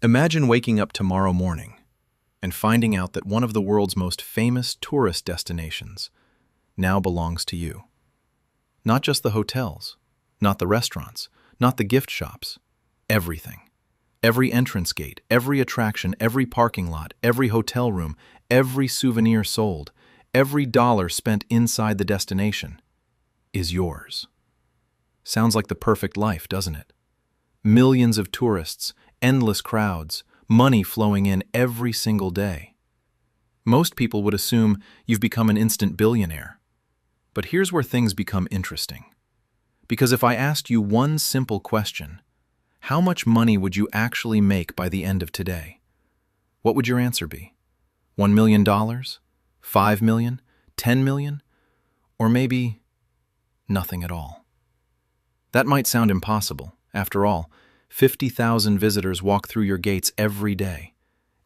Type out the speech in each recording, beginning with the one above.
Imagine waking up tomorrow morning and finding out that one of the world's most famous tourist destinations now belongs to you. Not just the hotels, not the restaurants, not the gift shops, everything. Every entrance gate, every attraction, every parking lot, every hotel room, every souvenir sold, every dollar spent inside the destination is yours. Sounds like the perfect life, doesn't it? Millions of tourists, endless crowds, money flowing in every single day. Most people would assume you've become an instant billionaire. But here's where things become interesting. Because if I asked you one simple question, how much money would you actually make by the end of today? What would your answer be? $1 million? $5 million? $10 million? Or maybe nothing at all? That might sound impossible. After all, 50,000 visitors walk through your gates every day.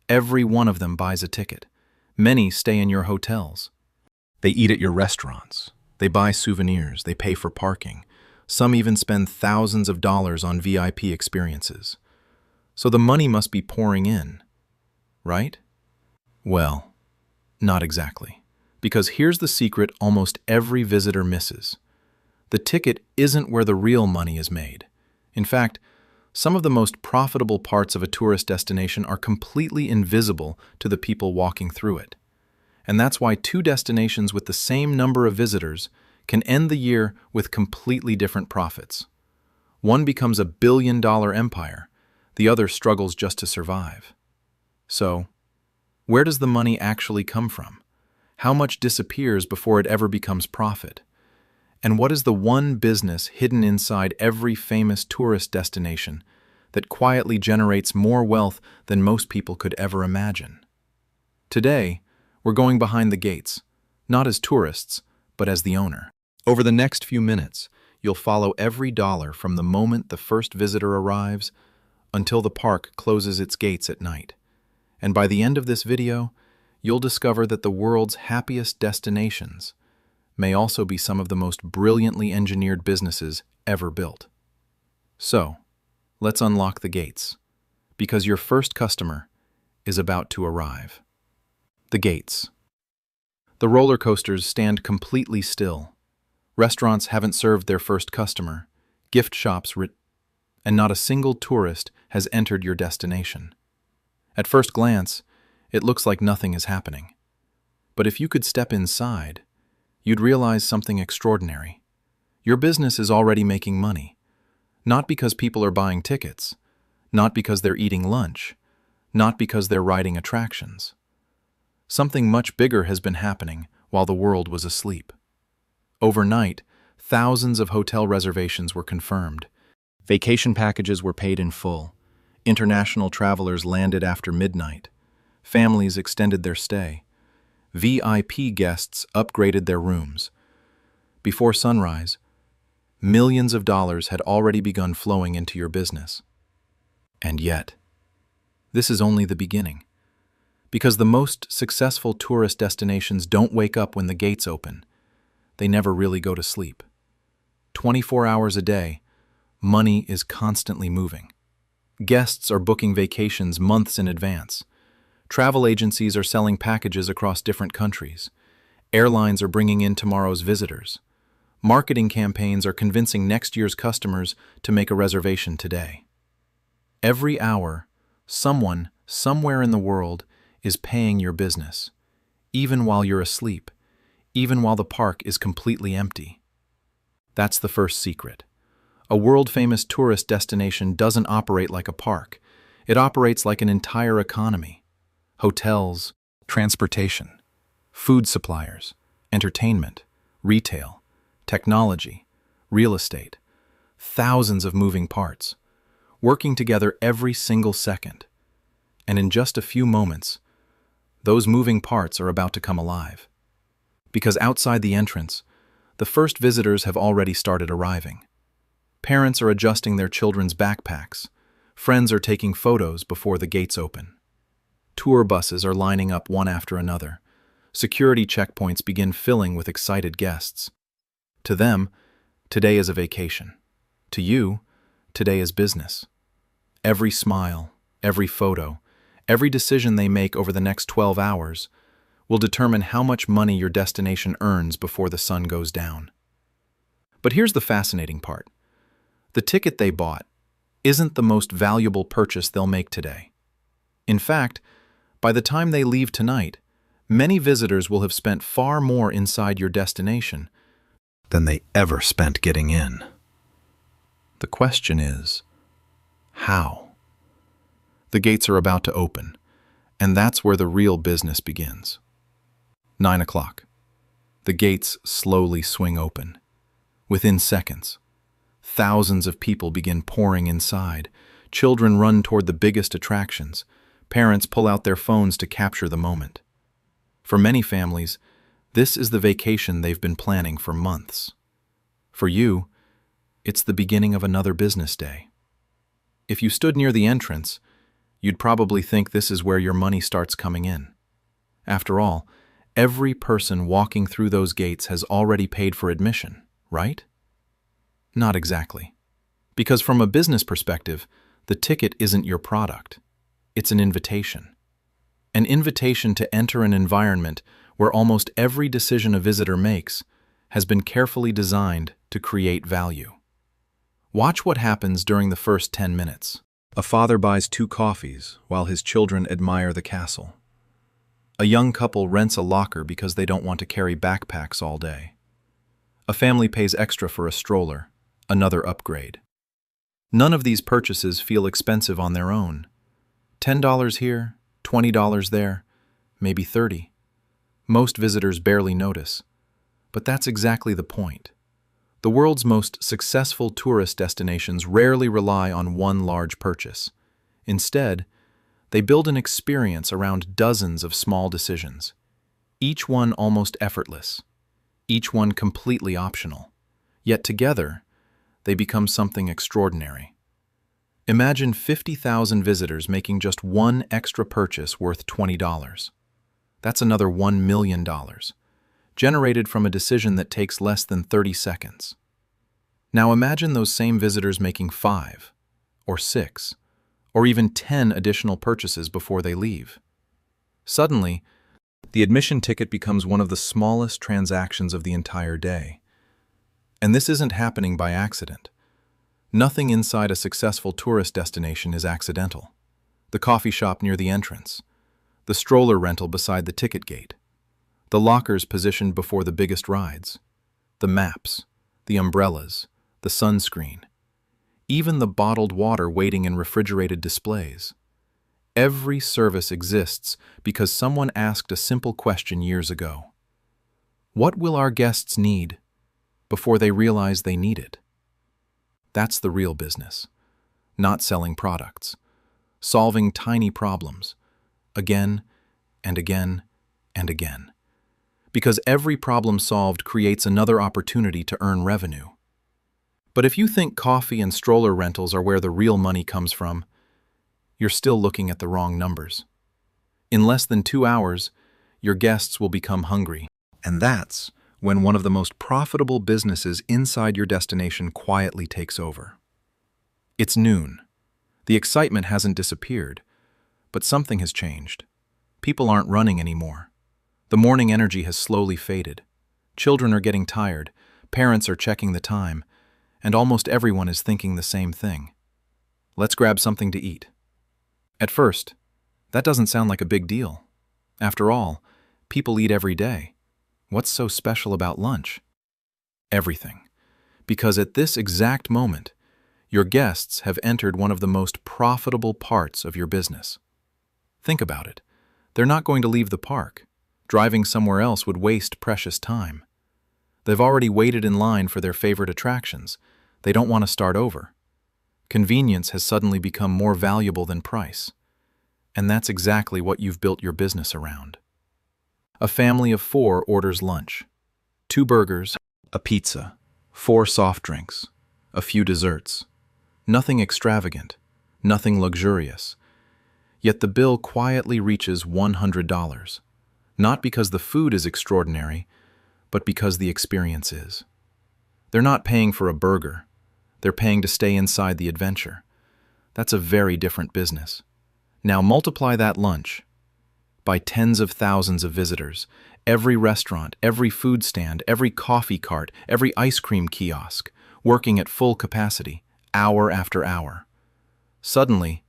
Every one of them buys a ticket. Many stay in your hotels. They eat at your restaurants. They buy souvenirs. They pay for parking. Some even spend thousands of dollars on VIP experiences. So the money must be pouring in, right? Well, not exactly. Because here's the secret almost every visitor misses. The ticket isn't where the real money is made. In fact, some of the most profitable parts of a tourist destination are completely invisible to the people walking through it. And that's why two destinations with the same number of visitors can end the year with completely different profits. One becomes a billion-dollar empire, the other struggles just to survive. So, where does the money actually come from? How much disappears before it ever becomes profit? And what is the one business hidden inside every famous tourist destination that quietly generates more wealth than most people could ever imagine? Today, we're going behind the gates, not as tourists, but as the owner. Over the next few minutes, you'll follow every dollar from the moment the first visitor arrives until the park closes its gates at night. And by the end of this video, you'll discover that the world's happiest destinations may also be some of the most brilliantly engineered businesses ever built. So, let's unlock the gates, because your first customer is about to arrive. The gates. The roller coasters stand completely still. Restaurants haven't served their first customer, gift shops and not a single tourist has entered your destination. At first glance, it looks like nothing is happening. But if you could step inside, you'd realize something extraordinary. Your business is already making money, not because people are buying tickets, not because they're eating lunch, not because they're riding attractions. Something much bigger has been happening while the world was asleep. Overnight, thousands of hotel reservations were confirmed. Vacation packages were paid in full. International travelers landed after midnight. Families extended their stay. VIP guests upgraded their rooms. Before sunrise, millions of dollars had already begun flowing into your business. And yet, this is only the beginning. Because the most successful tourist destinations don't wake up when the gates open. They never really go to sleep. 24 hours a day, money is constantly moving. Guests are booking vacations months in advance. Travel agencies are selling packages across different countries. Airlines are bringing in tomorrow's visitors. Marketing campaigns are convincing next year's customers to make a reservation today. Every hour, someone, somewhere in the world, is paying your business, even while you're asleep, even while the park is completely empty. That's the first secret. A world-famous tourist destination doesn't operate like a park. It operates like an entire economy. Hotels, transportation, food suppliers, entertainment, retail, technology, real estate, thousands of moving parts, working together every single second. And in just a few moments, those moving parts are about to come alive. Because outside the entrance, the first visitors have already started arriving. Parents are adjusting their children's backpacks. Friends are taking photos before the gates open. Tour buses are lining up one after another. Security checkpoints begin filling with excited guests. To them, today is a vacation. To you, today is business. Every smile, every photo, every decision they make over the next 12 hours will determine how much money your destination earns before the sun goes down. But here's the fascinating part. The ticket they bought isn't the most valuable purchase they'll make today. In fact, by the time they leave tonight, many visitors will have spent far more inside your destination than they ever spent getting in. The question is, how? The gates are about to open, and that's where the real business begins. 9 o'clock. The gates slowly swing open. Within seconds, thousands of people begin pouring inside. Children run toward the biggest attractions. Parents pull out their phones to capture the moment. For many families, this is the vacation they've been planning for months. For you, it's the beginning of another business day. If you stood near the entrance, you'd probably think this is where your money starts coming in. After all, every person walking through those gates has already paid for admission, right? Not exactly. Because from a business perspective, the ticket isn't your product. It's an invitation. An invitation to enter an environment where almost every decision a visitor makes has been carefully designed to create value. Watch what happens during the first 10 minutes. A father buys 2 coffees while his children admire the castle. A young couple rents a locker because they don't want to carry backpacks all day. A family pays extra for a stroller, another upgrade. None of these purchases feel expensive on their own. $10 here, $20 there, maybe $30. Most visitors barely notice. But that's exactly the point. The world's most successful tourist destinations rarely rely on one large purchase. Instead, they build an experience around dozens of small decisions, each one almost effortless, each one completely optional. Yet together, they become something extraordinary. Imagine 50,000 visitors making just one extra purchase worth $20. That's another $1 million, generated from a decision that takes less than 30 seconds. Now imagine those same visitors making 5, or 6, or even 10 additional purchases before they leave. Suddenly, the admission ticket becomes one of the smallest transactions of the entire day. And this isn't happening by accident. Nothing inside a successful tourist destination is accidental. The coffee shop near the entrance, the stroller rental beside the ticket gate, the lockers positioned before the biggest rides, the maps, the umbrellas, the sunscreen, even the bottled water waiting in refrigerated displays. Every service exists because someone asked a simple question years ago. What will our guests need before they realize they need it? That's the real business. Not selling products, solving tiny problems, again and again and again. Because every problem solved creates another opportunity to earn revenue. But if you think coffee and stroller rentals are where the real money comes from, you're still looking at the wrong numbers. In less than 2 hours, your guests will become hungry. And that's when one of the most profitable businesses inside your destination quietly takes over. It's noon. The excitement hasn't disappeared, but something has changed. People aren't running anymore. The morning energy has slowly faded. Children are getting tired, parents are checking the time, and almost everyone is thinking the same thing. Let's grab something to eat. At first, that doesn't sound like a big deal. After all, people eat every day. What's so special about lunch? Everything. Because at this exact moment, your guests have entered one of the most profitable parts of your business. Think about it. They're not going to leave the park. Driving somewhere else would waste precious time. They've already waited in line for their favorite attractions. They don't want to start over. Convenience has suddenly become more valuable than price. And that's exactly what you've built your business around. A family of 4 orders lunch. 2 burgers, a pizza, 4 soft drinks, a few desserts. Nothing extravagant, nothing luxurious. Yet the bill quietly reaches $100. Not because the food is extraordinary, but because the experience is. They're not paying for a burger. They're paying to stay inside the adventure. That's a very different business. Now multiply that lunch by tens of thousands of visitors, every restaurant, every food stand, every coffee cart, every ice cream kiosk, working at full capacity, hour after hour. Suddenly,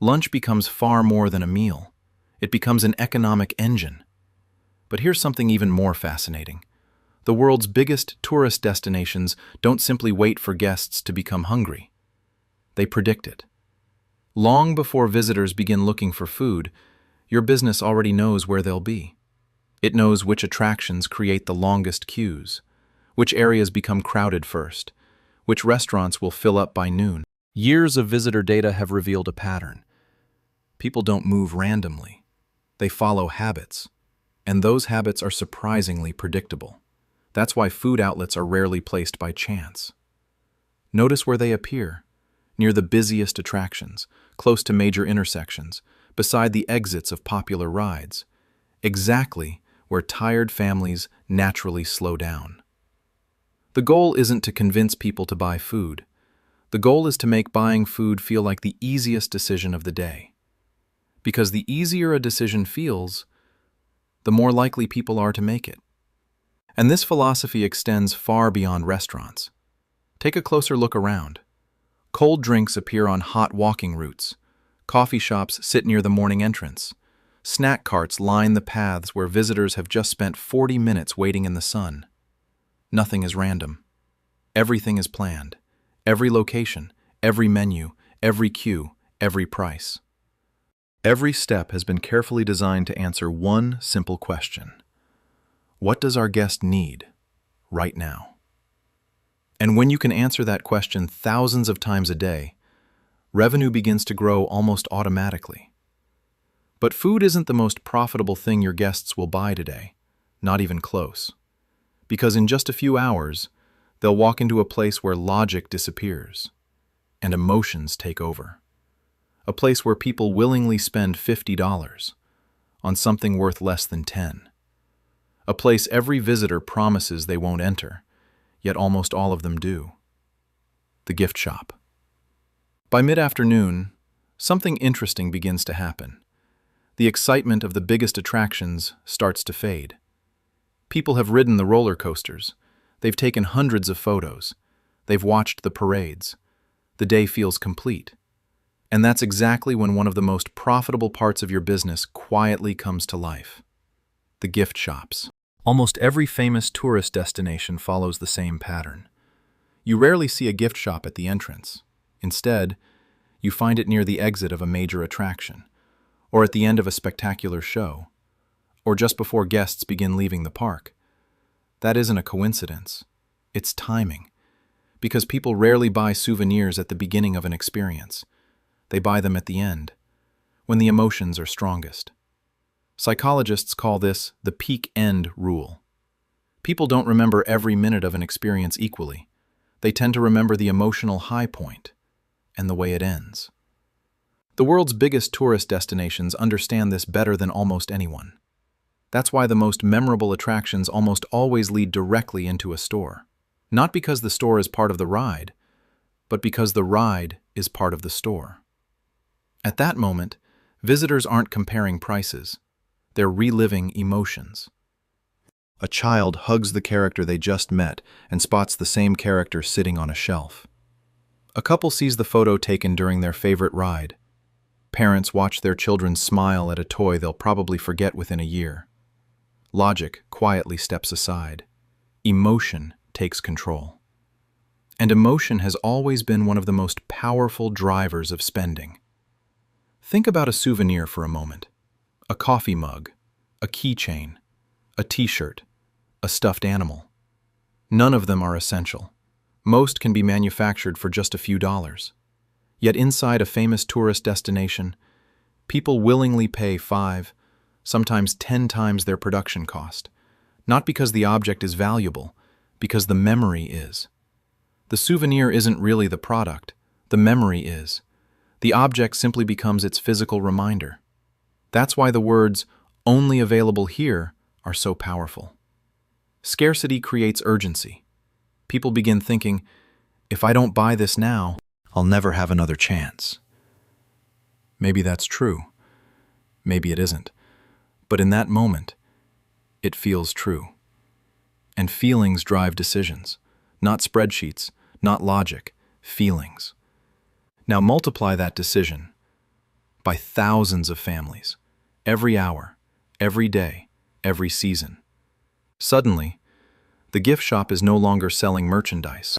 lunch becomes far more than a meal. It becomes an economic engine. But here's something even more fascinating. The world's biggest tourist destinations don't simply wait for guests to become hungry. They predict it. Long before visitors begin looking for food, your business already knows where they'll be. It knows which attractions create the longest queues, which areas become crowded first, which restaurants will fill up by noon. Years of visitor data have revealed a pattern. People don't move randomly. They follow habits, and those habits are surprisingly predictable. That's why food outlets are rarely placed by chance. Notice where they appear: near the busiest attractions, close to major intersections, beside the exits of popular rides, exactly where tired families naturally slow down. The goal isn't to convince people to buy food. The goal is to make buying food feel like the easiest decision of the day. Because the easier a decision feels, the more likely people are to make it. And this philosophy extends far beyond restaurants. Take a closer look around. Cold drinks appear on hot walking routes. Coffee shops sit near the morning entrance. Snack carts line the paths where visitors have just spent 40 minutes waiting in the sun. Nothing is random. Everything is planned. Every location, every menu, every queue, every price. Every step has been carefully designed to answer one simple question: what does our guest need right now? And when you can answer that question thousands of times a day, revenue begins to grow almost automatically. But food isn't the most profitable thing your guests will buy today, not even close. Because in just a few hours, they'll walk into a place where logic disappears and emotions take over. A place where people willingly spend $50 on something worth less than $10. A place every visitor promises they won't enter, yet almost all of them do. The gift shop. By mid-afternoon, something interesting begins to happen. The excitement of the biggest attractions starts to fade. People have ridden the roller coasters. They've taken hundreds of photos. They've watched the parades. The day feels complete. And that's exactly when one of the most profitable parts of your business quietly comes to life: the gift shops. Almost every famous tourist destination follows the same pattern. You rarely see a gift shop at the entrance. Instead, you find it near the exit of a major attraction, or at the end of a spectacular show, or just before guests begin leaving the park. That isn't a coincidence. It's timing. Because people rarely buy souvenirs at the beginning of an experience. They buy them at the end, when the emotions are strongest. Psychologists call this the peak end rule. People don't remember every minute of an experience equally. They tend to remember the emotional high point and the way it ends. The world's biggest tourist destinations understand this better than almost anyone. That's why the most memorable attractions almost always lead directly into a store. Not because the store is part of the ride, but because the ride is part of the store. At that moment, visitors aren't comparing prices. They're reliving emotions. A child hugs the character they just met and spots the same character sitting on a shelf. A couple sees the photo taken during their favorite ride. Parents watch their children smile at a toy they'll probably forget within a year. Logic quietly steps aside. Emotion takes control. And emotion has always been one of the most powerful drivers of spending. Think about a souvenir for a moment. A coffee mug, a keychain, a t-shirt, a stuffed animal. None of them are essential. Most can be manufactured for just a few dollars. Yet inside a famous tourist destination, people willingly pay 5, sometimes 10 times their production cost. Not because the object is valuable, because the memory is. The souvenir isn't really the product, the memory is. The object simply becomes its physical reminder. That's why the words, "only available here," are so powerful. Scarcity creates urgency. People begin thinking, if I don't buy this now, I'll never have another chance. Maybe that's true. Maybe it isn't. But in that moment, it feels true. And feelings drive decisions. Not spreadsheets, not logic, feelings. Now multiply that decision by thousands of families, every hour, every day, every season. Suddenly, the gift shop is no longer selling merchandise.